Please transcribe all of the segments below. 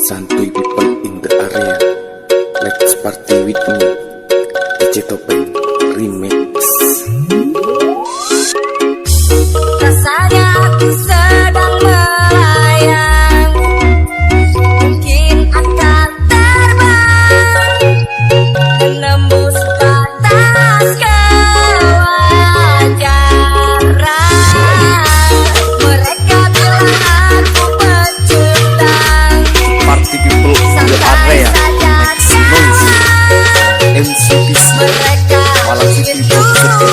Santuy people in the area, let's party with me, DJ Topeng Remix. Rasanya aku sedang melayang, mungkin akan terbang, menembus batas kewajaran. Mereka bilang aku pecundang, Party people in the area, make some noise. MCPC, mereka Malang City ingin Producer,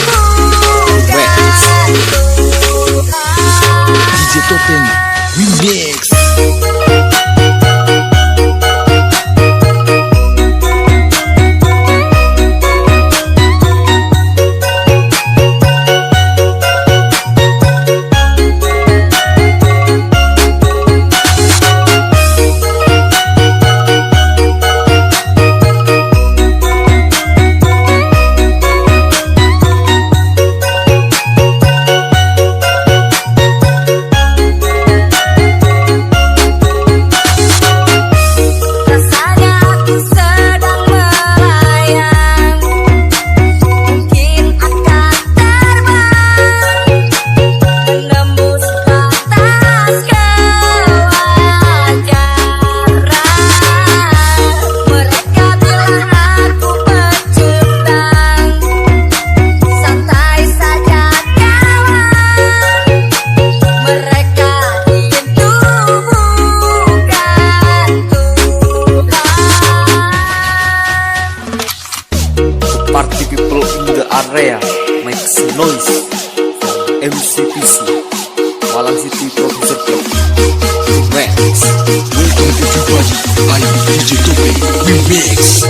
DJ Topeng Remix. Party people in the area, make some noise. MCPC, Malang City Producer Remix. Welcome everybody, I am DJ Topeng Remix.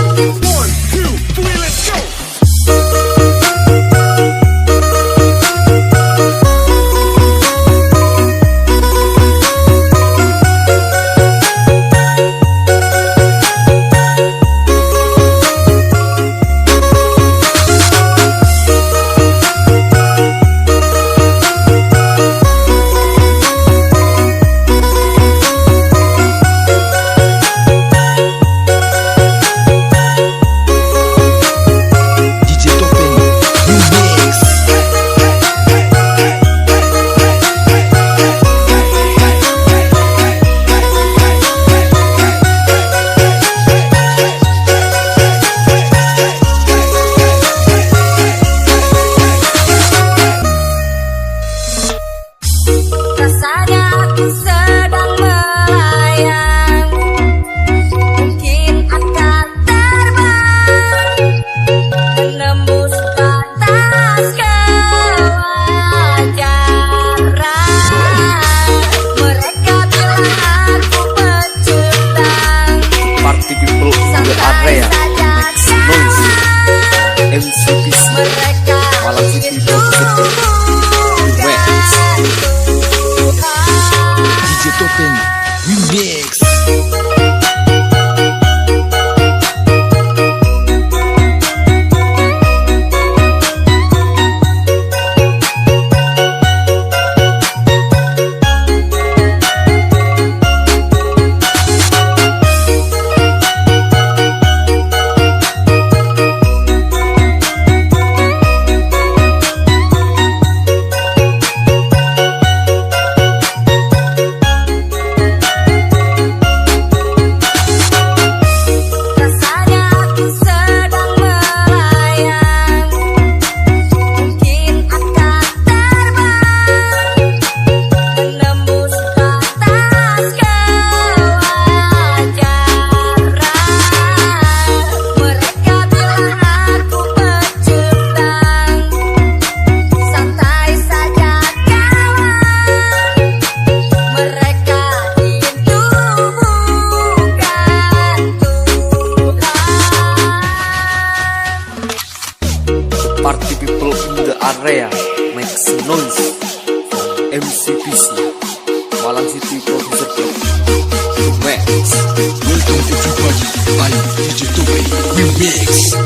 Rasanya aku sedang melayang, mungkin akan terbang, menembus batas kewajaran. Mereka bilang aku pecundang, Party people in the area, make some noise. MCPC, mereka Malang City ingin Producer Remix. DJ Topeng Remix. Party people in the area, make some noise. MCPC, Malang City Producer Remix. Welcome everybody, I am DJ Topeng Remix.